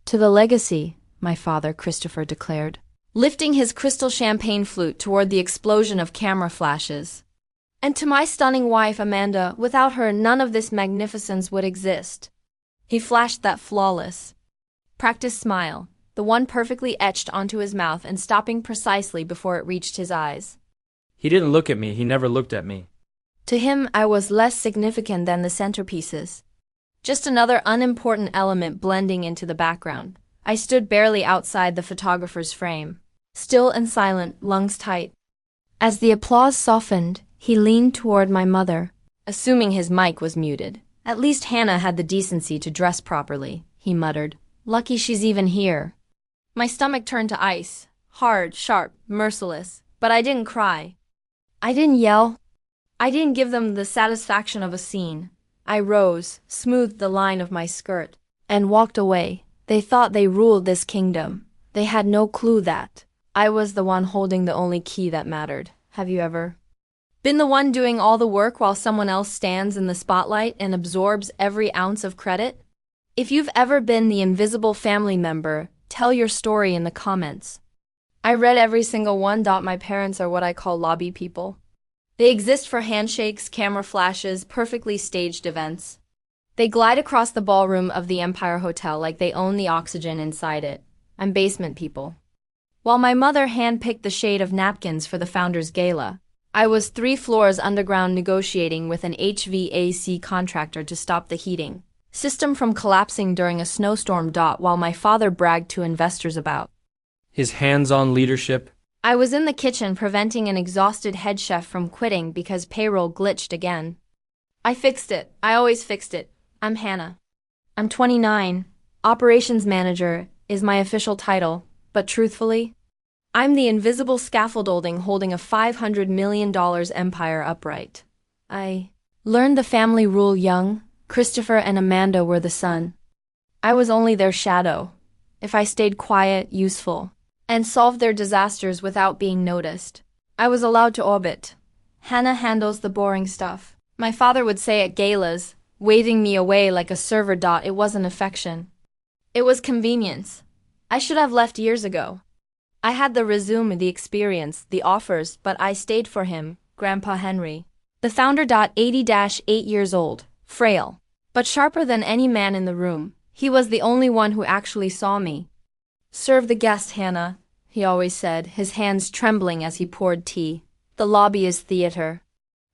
To the legacy, my father, Christopher declared, lifting his crystal champagne flute toward the explosion of camera flashes. And to my stunning wife, Amanda, without her none of this magnificence would exist. He flashed that flawless, practiced smile, the one perfectly etched onto his mouth and stopping precisely before it reached his eyes. He didn't look at me, he never looked at me. To him, I was less significant than the centerpieces. Just another unimportant element blending into the background. I stood barely outside the photographer's frame, still and silent, lungs tight. As the applause softened, he leaned toward my mother, assuming his mic was muted. At least Hannah had the decency to dress properly, he muttered. Lucky she's even here. My stomach turned to ice, hard, sharp, merciless, but I didn't cry. I didn't yell. I didn't give them the satisfaction of a scene. I rose, smoothed the line of my skirt, and walked away. They thought they ruled this kingdom. They had no clue that I was the one holding the only key that mattered. Have you ever been the one doing all the work while someone else stands in the spotlight and absorbs every ounce of credit? If you've ever been the invisible family member, tell your story in the comments. I read every single one. My parents are what I call lobby people. They exist for handshakes, camera flashes, perfectly staged events. They glide across the ballroom of the Empire Hotel like they own the oxygen inside it. I'm basement people. While my mother handpicked the shade of napkins for the Founders Gala, I was 3 floors underground negotiating with an HVAC contractor to stop the heating system from collapsing during a snowstorm. While my father bragged to investors about His hands-on leadership. I was in the kitchen preventing an exhausted head chef from quitting because payroll glitched again. I fixed it. I always fixed it. I'm Hannah. I'm 29. Operations manager is my official title, but truthfully, I'm the invisible scaffolding holding a $500 million empire upright. I learned the family rule young. Christopher and Amanda were the sun. I was only their shadow. If I stayed quiet, useful, and solved their disasters without being noticed, I was allowed to orbit. Hannah handles the boring stuff, my father would say at galas, waving me away like a server. It wasn't affection. It was convenience. I should have left years ago. I had the resume, the experience, the offers, but I stayed for him, Grandpa Henry. The founder. 80-8 years old, frail, but sharper than any man in the room. He was the only one who actually saw me. Serve the guest, Hannah, he always said, his hands trembling as he poured tea. The lobby is theater.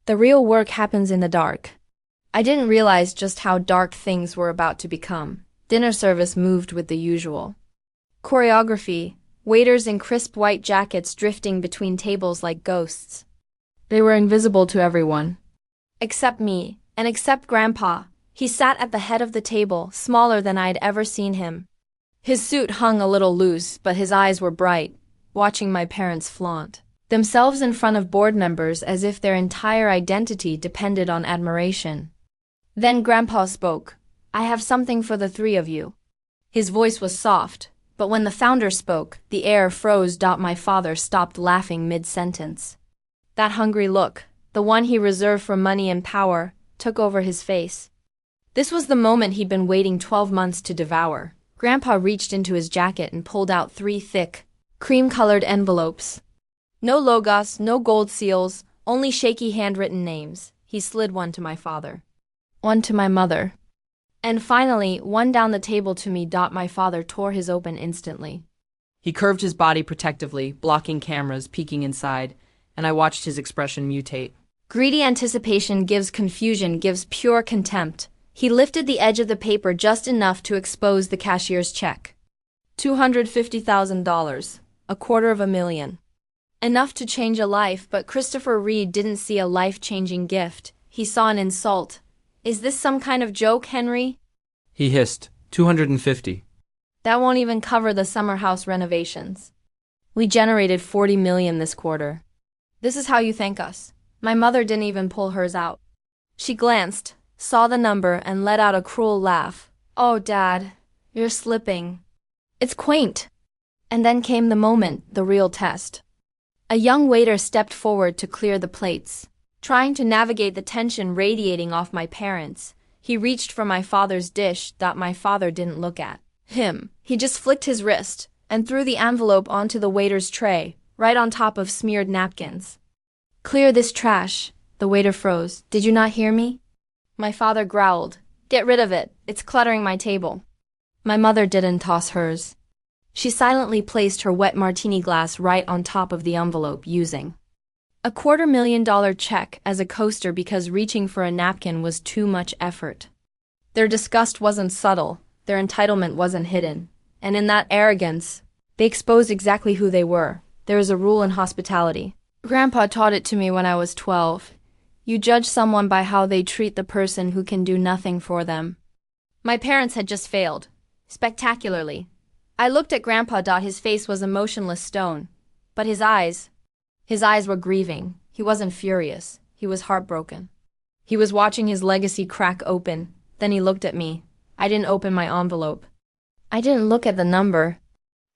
The real work happens in the dark. I didn't realize just how dark things were about to become. Dinner service moved with the usual choreography, waiters in crisp white jackets drifting between tables like ghosts. They were invisible to everyone. Except me, and except Grandpa. He sat at the head of the table, smaller than I'd ever seen him. His suit hung a little loose, but his eyes were bright, watching my parents flaunt themselves in front of board members as if their entire identity depended on admiration. Then Grandpa spoke. I have something for the 3 of you. His voice was soft, but when the founder spoke, the air froze. My father stopped laughing mid-sentence. That hungry look, the one he reserved for money and power, took over his face. This was the moment he'd been waiting 12 months to devour. Grandpa reached into his jacket and pulled out 3 thick, cream-colored envelopes. No logos, no gold seals, only shaky handwritten names. He slid one to my father, one to my mother, and finally, one down the table to me. My father tore his open instantly. He curved his body protectively, blocking cameras, peeking inside, and I watched his expression mutate. Greedy anticipation gives confusion, gives pure contempt. He lifted the edge of the paper just enough to expose the cashier's check. $250,000, $250,000. Enough to change a life, but Christopher Reed didn't see a life-changing gift. He saw an insult. Is this some kind of joke, Henry? He hissed, 250. That won't even cover the summer house renovations. We generated $40 million this quarter. This is how you thank us. My mother didn't even pull hers out. She glanced, saw the number, and let out a cruel laugh. Oh, Dad, you're slipping. It's quaint. And then came the moment, the real test. A young waiter stepped forward to clear the plates. Trying to navigate the tension radiating off my parents, he reached for my father's dish that my father didn't look at. Him. He just flicked his wrist and threw the envelope onto the waiter's tray, right on top of smeared napkins. Clear this trash. The waiter froze. Did you not hear me? My father growled. Get rid of it. It's cluttering my table. My mother didn't toss hers. She silently placed her wet martini glass right on top of the envelope, using a $250,000 check as a coaster because reaching for a napkin was too much effort. Their disgust wasn't subtle, their entitlement wasn't hidden, and in that arrogance, they exposed exactly who they were. There is a rule in hospitality. Grandpa taught it to me when I was 12. You judge someone by how they treat the person who can do nothing for them. My parents had just failed. Spectacularly. I looked at Grandpa. His face was a motionless stone. But his eyes were grieving. He wasn't furious. He was heartbroken. He was watching his legacy crack open. Then he looked at me. I didn't open my envelope. I didn't look at the number.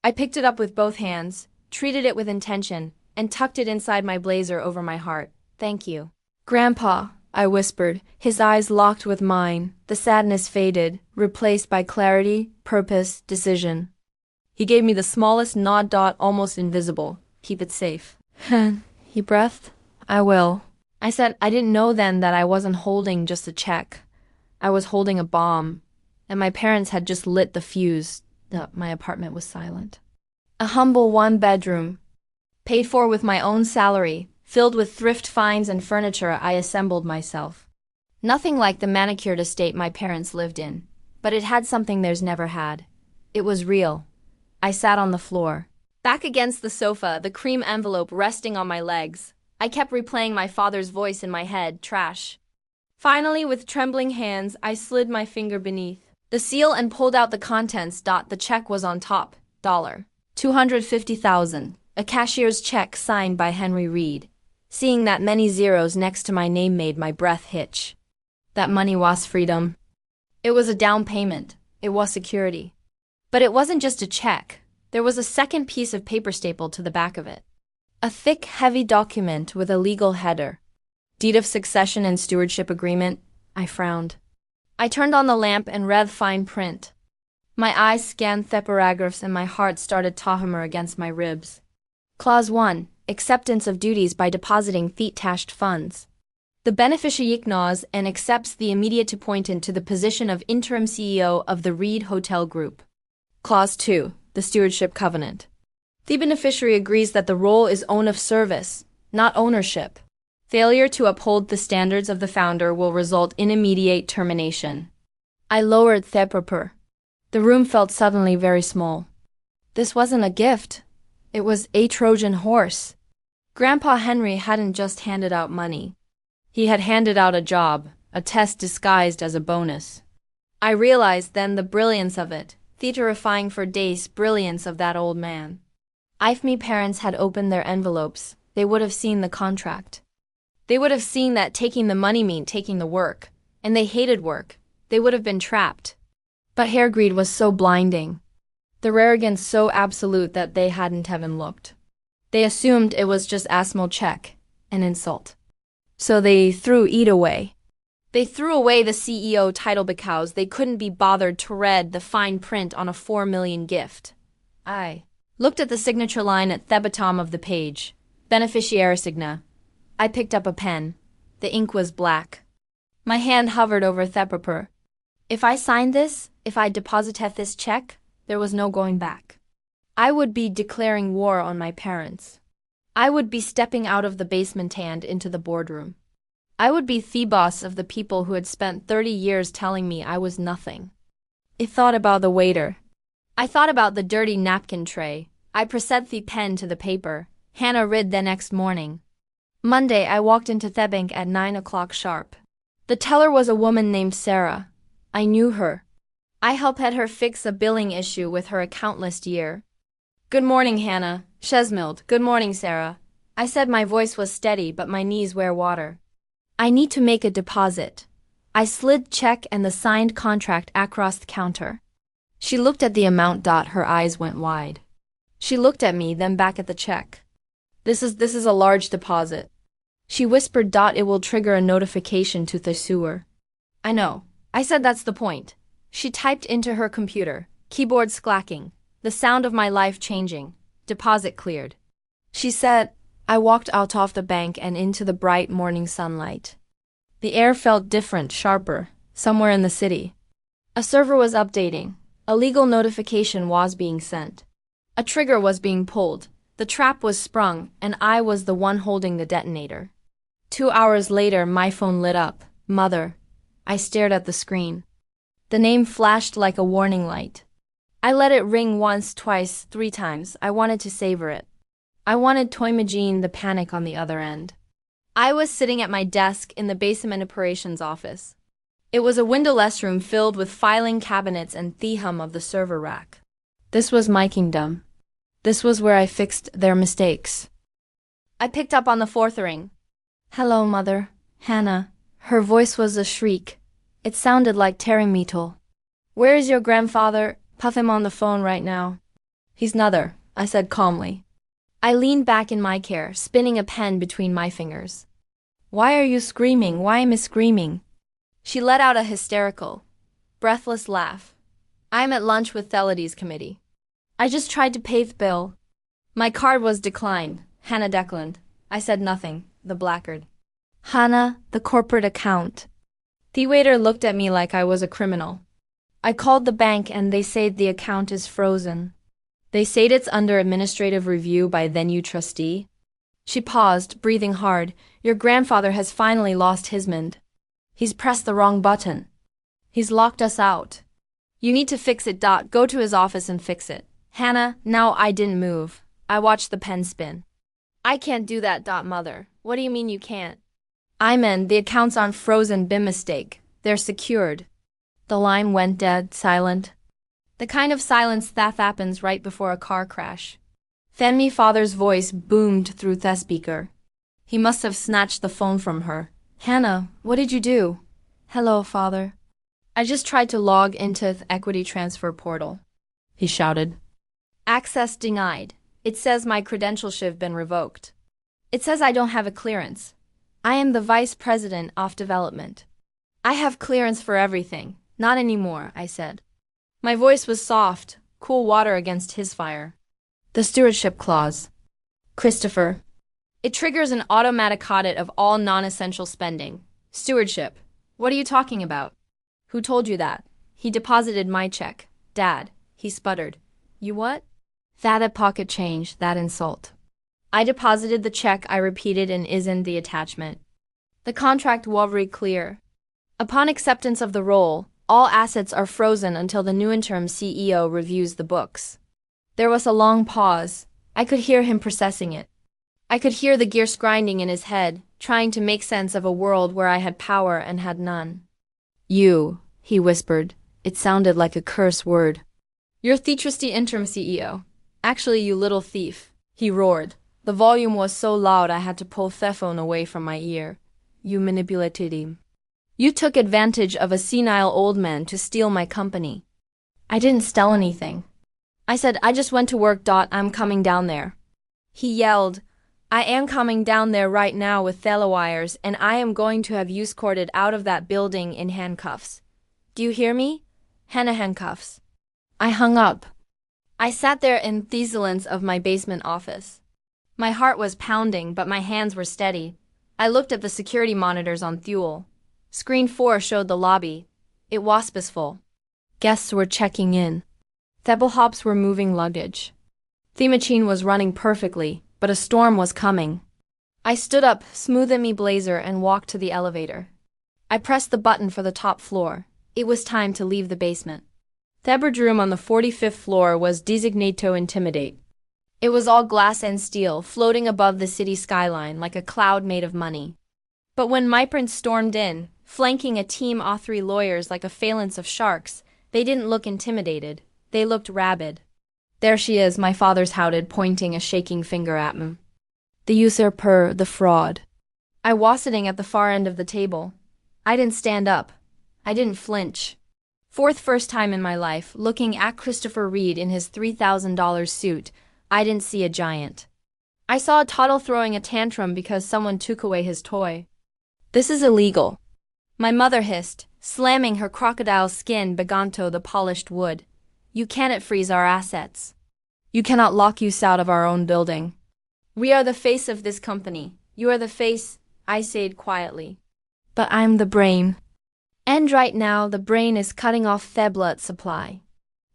I picked it up with both hands, treated it with intention, and tucked it inside my blazer over my heart. Thank you. Grandpa, I whispered, his eyes locked with mine. The sadness faded, replaced by clarity, purpose, decision. He gave me the smallest nod. Almost invisible. Keep it safe. He breathed. I will. I said I didn't know then that I wasn't holding just a check. I was holding a bomb, and my parents had just lit the fuse. My apartment was silent. A humble one-bedroom, paid for with my own salary, filled with thrift finds and furniture I assembled myself. Nothing like the manicured estate my parents lived in, but it had something theirs never had. It was real. I sat on the floor, back against the sofa, the cream envelope resting on my legs. I kept replaying my father's voice in my head, trash. Finally, with trembling hands, I slid my finger beneath the seal and pulled out the contents. The check was on top. $250,000. A cashier's check signed by Henry Reed. Seeing that many zeros next to my name made my breath hitch. That money was freedom. It was a down payment. It was security. But it wasn't just a check. There was a second piece of paper stapled to the back of it. A thick, heavy document with a legal header. Deed of succession and stewardship agreement. I frowned. I turned on the lamp and read fine print. My eyes scanned the paragraphs and my heart started to hammer against my ribs. Clause 1. Acceptance of duties by depositing fiat-tashed funds. The beneficiary acknowledges and accepts the immediate appointment to the position of interim CEO of the Reed Hotel Group. Clause 2. The Stewardship Covenant. The beneficiary agrees that the role is one of service, not ownership. Failure to uphold the standards of the founder will result in immediate termination. I lowered the paper. The room felt suddenly very small. This wasn't a gift. It was a Trojan horse. Grandpa Henry hadn't just handed out money. He had handed out a job, a test disguised as a bonus. I realized then the brilliance of it, the terrifying for days brilliance of that old man. If me parents had opened their envelopes, they would have seen the contract. They would have seen that taking the money meant taking the work, and they hated work. They would have been trapped. But hair greed was so blinding. The arrogance so absolute that they hadn't even looked. They assumed it was just a small check, an insult. So they threw it away. They threw away the CEO title because they couldn't be bothered to read the fine print on a $4 million gift. I looked at the signature line at the bottom of the page. Beneficiary signa. I picked up a pen. The ink was black. My hand hovered over the paper. If I signed this, if I deposited this check, there was no going back. I would be declaring war on my parents. I would be stepping out of the basement and into the boardroom. I would be the boss of the people who had spent 30 years telling me I was nothing. I thought about the waiter. I thought about the dirty napkin tray. I pressed the pen to the paper. Hannah read the next morning. Monday, I walked into the bank at 9 o'clock sharp. The teller was a woman named Sarah. I knew her. I helped her fix a billing issue with her account list year. Good morning, Hannah. Shesmild. Good morning, Sarah. I said. My voice was steady, but my knees were water. I need to make a deposit. I slid check and the signed contract across the counter. She looked at the amount. Her eyes went wide. She looked at me, then back at the check. This is a large deposit. She whispered. It will trigger a notification to the sewer. I know. I said that's the point. She typed into her computer. Keyboard sklacking. The sound of my life changing. Deposit cleared. She said. I walked out of the bank and into the bright morning sunlight. The air felt different, sharper, somewhere in the city. A server was updating. A legal notification was being sent. A trigger was being pulled. The trap was sprung, and I was the one holding the detonator. 2 hours later, my phone lit up. Mother. I stared at the screen. The name flashed like a warning light. I let it ring once, twice, 3 times. I wanted to savor it. I wanted to imagine the panic on the other end. I was sitting at my desk in the basement operations office. It was a windowless room filled with filing cabinets and the hum of the server rack. This was my kingdom. This was where I fixed their mistakes. I picked up on the 4th ring. Hello, Mother. Hannah. Her voice was a shriek. It sounded like tearing metal. Where is your grandfather? Puff him on the phone right now. He's nother, I said calmly. I leaned back in my chair, spinning a pen between my fingers. Why are you screaming? Why am I screaming? She let out a hysterical, breathless laugh. I'm at lunch with Thelides committee. I just tried to pay the bill. My card was declined, Hannah declined. I said nothing, the blackguard. Hannah, the corporate account. The waiter looked at me like I was a criminal. I called the bank and they said the account is frozen. They said it's under administrative review by the new trustee. She paused, breathing hard. Your grandfather has finally lost his mind. He's pressed the wrong button. He's locked us out. You need to fix it. Go to his office and fix it. Hannah, now I didn't move. I watched the pen spin. I can't do that. Mother. What do you mean you can't? I mean, the accounts aren't frozen by mistake. They're secured. The line went dead, silent. The kind of silence that happens right before a car crash. Then me father's voice boomed through the speaker. He must have snatched the phone from her. Hannah, what did you do? Hello, Father. I just tried to log into the equity transfer portal. He shouted. Access denied. It says my credentials have been revoked. It says I don't have a clearance. I am the vice president of development. I have clearance for everything. Not anymore, I said. My voice was soft, cool water against his fire. The stewardship clause. Christopher. It triggers an automatic audit of all non-essential spending. Stewardship. What are you talking about? Who told you that? He deposited my check. Dad. He sputtered. You what? That a pocket change, that insult. I deposited the check, I repeated, and isn't the attachment. The contract was very clear. Upon acceptance of the role, all assets are frozen until the new interim CEO reviews the books. There was a long pause. I could hear him processing it. I could hear the gears grinding in his head, trying to make sense of a world where I had power and had none. You, he whispered. It sounded like a curse word. You're the trusty interim CEO. Actually, you little thief, he roared. The volume was so loud I had to pull the phone away from my ear. You manipulated him. You took advantage of a senile old man to steal my company. I didn't steal anything. I said I just went to work. I'm coming down there. He yelled, I am coming down there right now with telewires, and I am going to have you escorted out of that building in handcuffs. Do you hear me? Hannah handcuffs. I hung up. I sat there in the silence of my basement office. My heart was pounding, but my hands were steady. I looked at the security monitors on Thule. Screen 4 showed the lobby. It was full. Guests were checking in. Thebelhops were moving luggage. The machine was running perfectly, but a storm was coming. I stood up, smoothed me blazer, and walked to the elevator. I pressed the button for the top floor. It was time to leave the basement. The bedroom on the 45th floor was designated to intimidate. It was all glass and steel, floating above the city skyline like a cloud made of money. But when my prince stormed in, flanking a team of 3 lawyers like a phalanx of sharks, they didn't look intimidated. They looked rabid. There she is, my father shouted, pointing a shaking finger at me. The usurper, the fraud. I was sitting at the far end of the table. I didn't stand up. I didn't flinch. First time in my life, looking at Christopher Reed in his $3,000 suit, I didn't see a giant. I saw a toddler throwing a tantrum because someone took away his toy. This is illegal. My mother hissed, slamming her crocodile skin bagonto the polished wood. You cannot freeze our assets. You cannot lock us out of our own building. We are the face of this company. You are the face, I said quietly. But I'm the brain. And right now, the brain is cutting off the blood supply.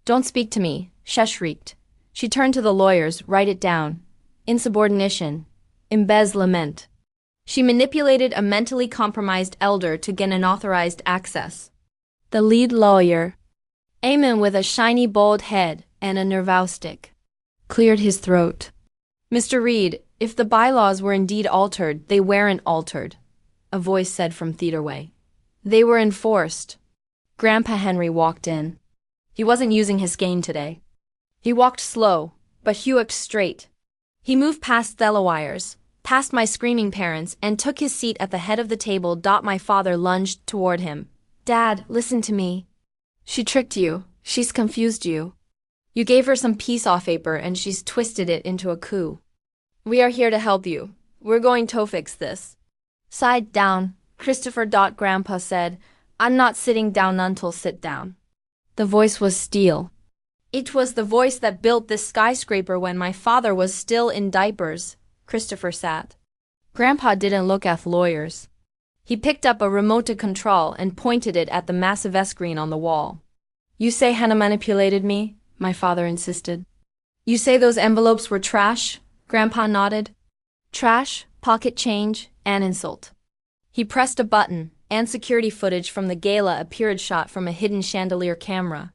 Don't speak to me, she shrieked. She turned to the lawyers. Write it down. Insubordination. Embezzlement. She manipulated a mentally compromised elder to gain unauthorized access. The lead lawyer, a man with a shiny bald head and a nerval stick, cleared his throat. Mr. Reed, if the bylaws were indeed altered, they weren't altered, a voice said from Theaterway. They were enforced. Grandpa Henry walked in. He wasn't using his cane today. He walked slow, but he walked straight. He moved past the wires, past my screaming parents, and took his seat at the head of the table. My father lunged toward him. Dad, listen to me. She tricked you. She's confused you. You gave her some peace off paper and she's twisted it into a coup. We are here to help you. We're going to fix this. Sit down, Christopher. Grandpa said. I'm not sitting down until sit down. The voice was steel. It was the voice that built this skyscraper when my father was still in diapers. Christopher sat. Grandpa didn't look at lawyers. He picked up a remote control and pointed it at the massive screen on the wall. You say Hannah manipulated me? My father insisted. You say those envelopes were trash? Grandpa nodded. Trash, pocket change, and insult. He pressed a button, and security footage from the gala appeared shot from a hidden chandelier camera.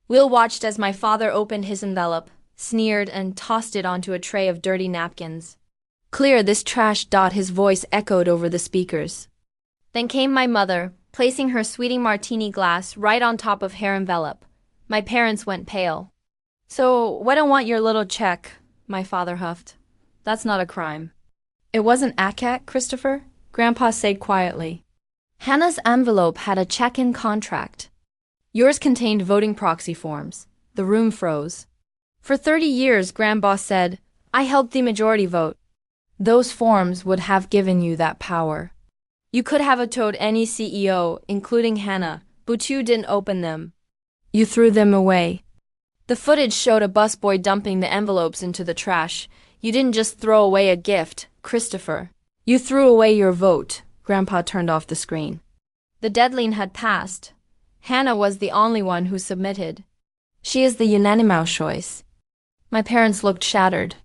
Will watched as my father opened his envelope, sneered, and tossed it onto a tray of dirty napkins. Clear this trash. His voice echoed over the speakers. Then came my mother, placing her sweetie martini glass right on top of her envelope. My parents went pale. So, why don't want your little check? My father huffed. That's not a crime. It wasn't ACAT, Christopher? Grandpa said quietly. Hannah's envelope had a check-in contract. Yours contained voting proxy forms. The room froze. For 30 years, Grandpa said, I held the majority vote. Those forms would have given you that power. You could have told any CEO, including Hannah, but you didn't open them. You threw them away. The footage showed a busboy dumping the envelopes into the trash. You didn't just throw away a gift, Christopher. You threw away your vote. Grandpa turned off the screen. The deadline had passed. Hannah was the only one who submitted. She is the unanimous choice. My parents looked shattered.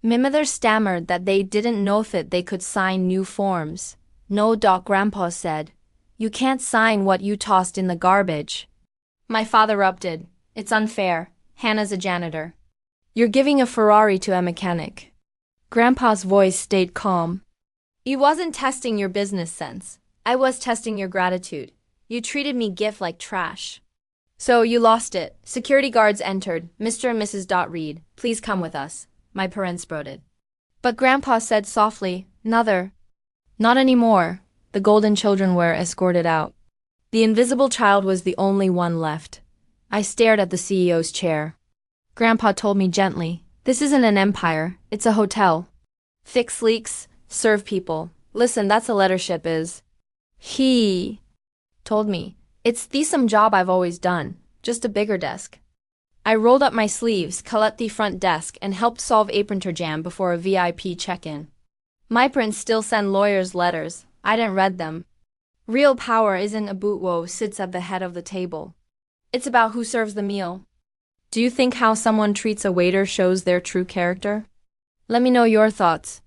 My mother stammered that they didn't know if they could sign new forms. No, Grandpa said. You can't sign what you tossed in the garbage. My father erupted. It's unfair. Hannah's a janitor. You're giving a Ferrari to a mechanic. Grandpa's voice stayed calm. You wasn't testing your business sense. I was testing your gratitude. You treated me gift like trash. So you lost it. Security guards entered. Mr. and Mrs. Reed, please come with us. My parents brooded. But Grandpa said softly, Nother. Not anymore. The golden children were escorted out. The invisible child was the only one left. I stared at the CEO's chair. Grandpa told me gently, this isn't an empire, it's a hotel. Fix leaks, serve people. Listen, that's a lettership is. He told me, it's the some job I've always done, just a bigger desk. I rolled up my sleeves, cut the front desk, and helped solve apron jam before a VIP check-in. My prince still send lawyers letters. I didn't read them. Real power isn't about who sits at the head of the table. It's about who serves the meal. Do you think how someone treats a waiter shows their true character? Let me know your thoughts.